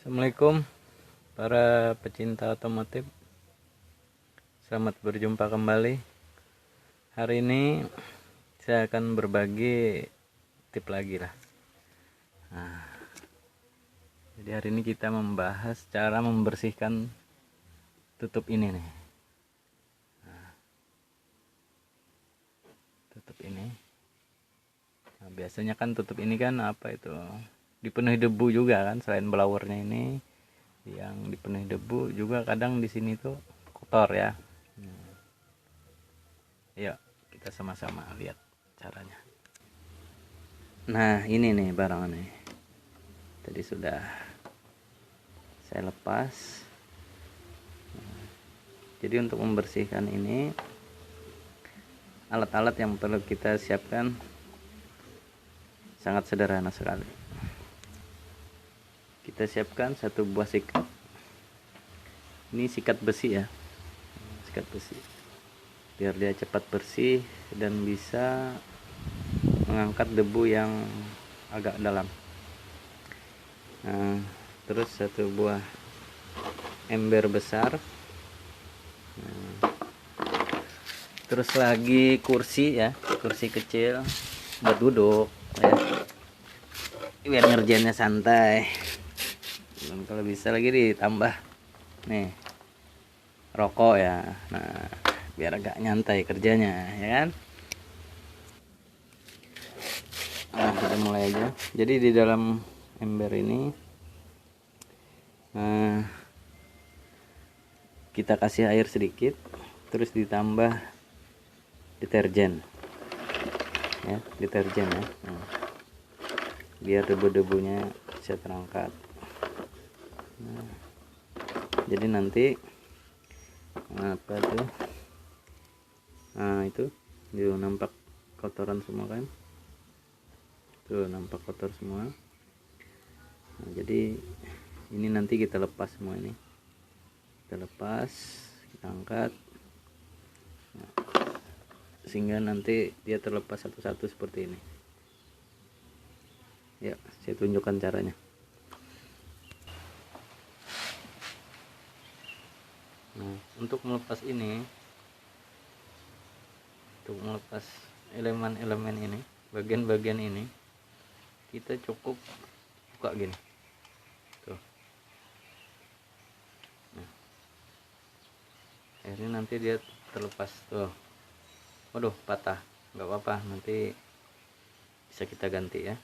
Assalamualaikum para pecinta otomotif. Selamat berjumpa kembali. Hari ini saya akan berbagi tip lagi lah. Jadi hari ini kita membahas cara membersihkan tutup ini nih. Tutup ini. Nah, biasanya kan tutup ini kan apa itu? Dipenuhi debu juga kan, selain blowernya ini yang dipenuhi debu juga kadang di sini tuh kotor ya. Yuk kita sama-sama lihat caranya. Nah ini nih barang nih, tadi sudah saya lepas. Jadi untuk membersihkan ini, alat-alat yang perlu kita siapkan sangat sederhana sekali. Kita siapkan satu buah sikat. Ini sikat besi ya, sikat besi, biar dia cepat bersih dan bisa mengangkat debu yang agak dalam. Nah, terus satu buah ember besar. Terus lagi kursi ya, kursi kecil buat duduk ya, biar ngerjainnya santai. Dan kalau bisa lagi ditambah nih rokok ya, nah biar agak nyantai kerjanya ya kan. Nah kita mulai aja. Jadi di dalam ember ini kita kasih air sedikit, terus ditambah deterjen ya, deterjen ya. Biar debu-debunya bisa terangkat. Jadi nanti apa tuh, itu dia nampak kotoran semua kan, tuh nampak kotor semua. Nah, jadi ini nanti kita lepas semua, ini kita lepas, kita angkat, sehingga nanti dia terlepas satu-satu seperti ini ya. Saya tunjukkan caranya. Nah, untuk melepas ini, untuk melepas elemen-elemen ini, bagian-bagian ini, kita cukup buka gini tuh. Nah, akhirnya nanti dia terlepas tuh. Waduh, patah, nggak apa-apa, nanti bisa kita ganti ya,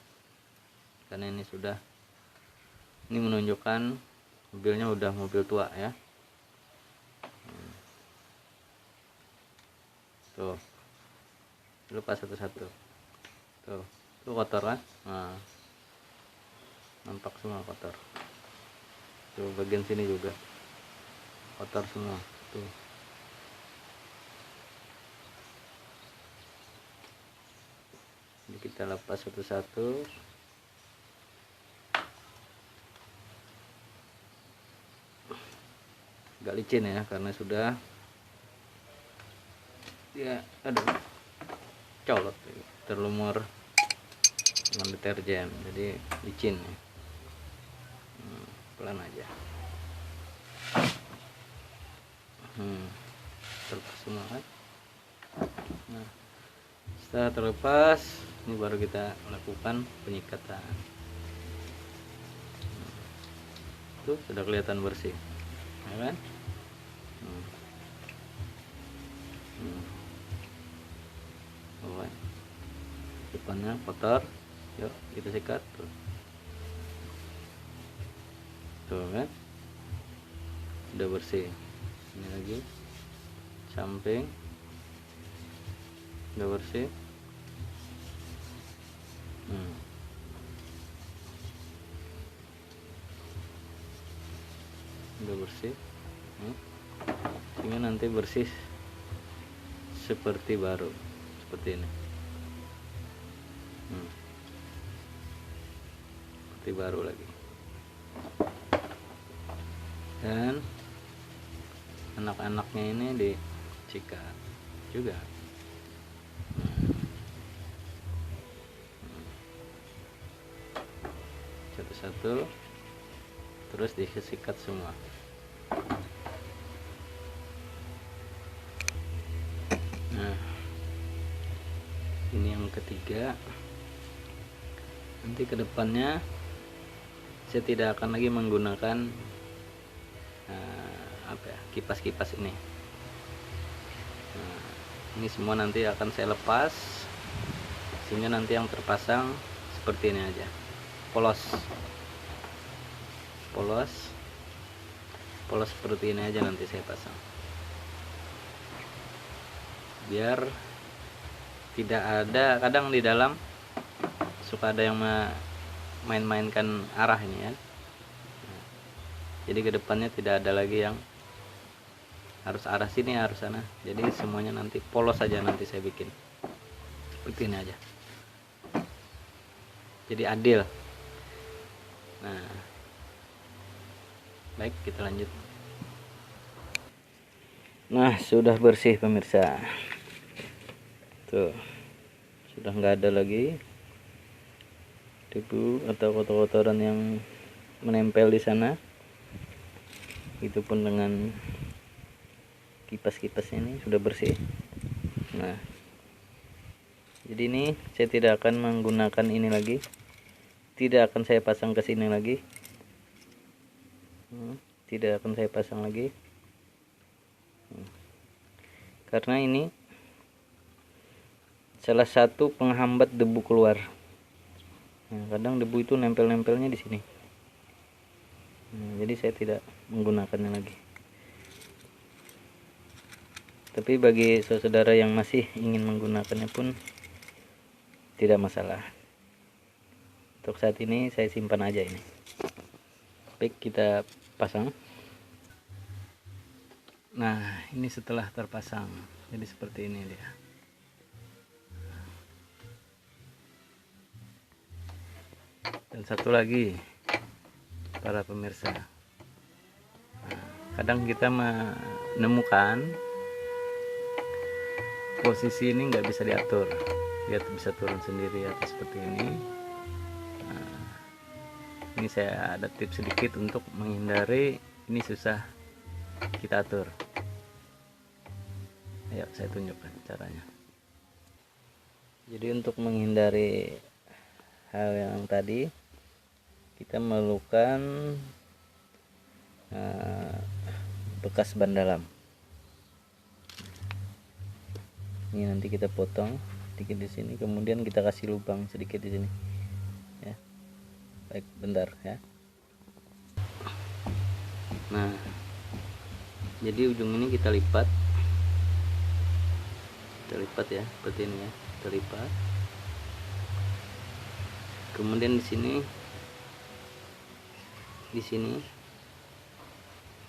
karena ini sudah, ini menunjukkan mobilnya udah mobil tua ya. Tuh, lepas satu-satu tuh kotor kan. Nah, nampak semua kotor tuh, bagian sini juga kotor semua tuh. Jadi kita lepas satu-satu. Agak licin ya, karena sudah dia colot, terlumur dengan deterjen, jadi licin ya. Pelan aja. Terlepas semua kan. Nah, setelah terlepas, ini baru kita melakukan penyikatan. Tuh sudah kelihatan bersih ya kan. Depannya kotor, yuk kita sikat tuh kan, udah bersih. Ini lagi samping udah bersih. Udah bersih sehingga nanti bersih seperti baru, seperti ini. Seperti baru lagi. Dan anak-anaknya ini disikat juga. Satu-satu terus disikat semua. Nah, ini yang ketiga. Nanti kedepannya saya tidak akan lagi menggunakan kipas-kipas ini. Nah, ini semua nanti akan saya lepas, sehingga nanti yang terpasang seperti ini aja, polos seperti ini aja nanti saya pasang, biar tidak ada, kadang di dalam suka ada yang main-mainkan arah ini ya. Jadi kedepannya tidak ada lagi yang harus arah sini, harus sana. Jadi semuanya nanti polos saja, nanti saya bikin seperti ini aja. Jadi adil. Nah, baik, kita lanjut. Nah, sudah bersih pemirsa. Tuh, sudah nggak ada lagi debu atau kotor-kotoran yang menempel di sana. Itu pun dengan kipas-kipas ini sudah bersih. Nah, jadi ini saya tidak akan menggunakan ini lagi, tidak akan saya pasang ke sini lagi, tidak akan saya pasang lagi, karena ini salah satu penghambat debu keluar. Nah, kadang debu itu nempel-nempelnya di sini. Nah, jadi saya tidak menggunakannya lagi. Tapi bagi saudara yang masih ingin menggunakannya pun tidak masalah. Untuk saat ini saya simpan aja ini. Baik, kita pasang. Nah, ini setelah terpasang, jadi seperti ini dia. Dan satu lagi para pemirsa, kadang kita menemukan posisi ini nggak bisa diatur, dia bisa turun sendiri atau seperti ini. Nah, ini saya ada tips sedikit untuk menghindari ini susah kita atur. Ayo saya tunjukkan caranya. Jadi untuk menghindari hal yang tadi, kita memerlukan bekas ban dalam. Ini nanti kita potong sedikit di sini, kemudian kita kasih lubang sedikit di sini. Ya, baik, bentar ya. Nah, jadi ujung ini kita lipat ya, seperti ini ya, kita lipat. Kemudian di sini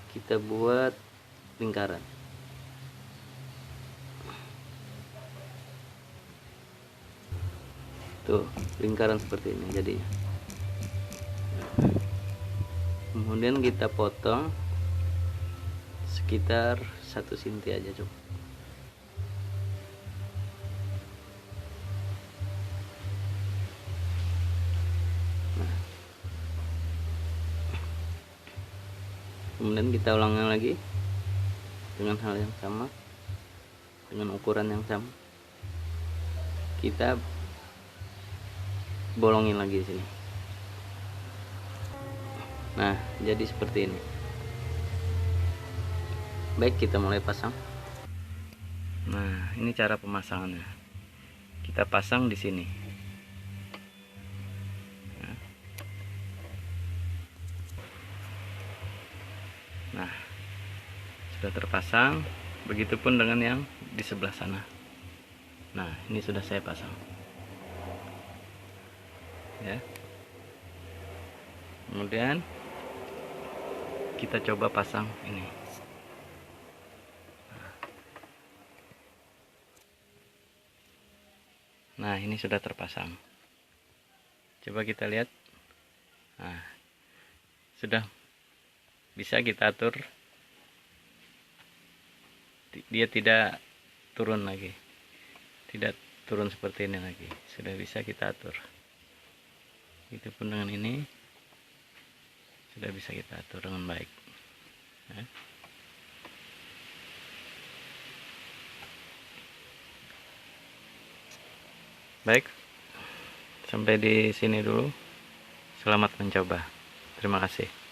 kita buat lingkaran. Tuh, lingkaran seperti ini jadi. Kemudian kita potong sekitar 1 cm aja cukup. Nah, kemudian kita ulangi lagi dengan hal yang sama, dengan ukuran yang sama. Kita bolongin lagi di sini. Nah, jadi seperti ini. Baik, kita mulai pasang. Nah, ini cara pemasangannya. Kita pasang di sini. Nah, sudah terpasang. Begitupun dengan yang di sebelah sana. Nah, ini sudah saya pasang. Ya. Kemudian kita coba pasang ini. Nah, ini sudah terpasang. Coba kita lihat. Nah, sudah bisa kita atur. Dia tidak turun lagi. Tidak turun seperti ini lagi. Sudah bisa kita atur. Itu pun dengan ini sudah bisa kita atur dengan baik ya. Baik, sampai di sini dulu. Selamat mencoba. Terima kasih.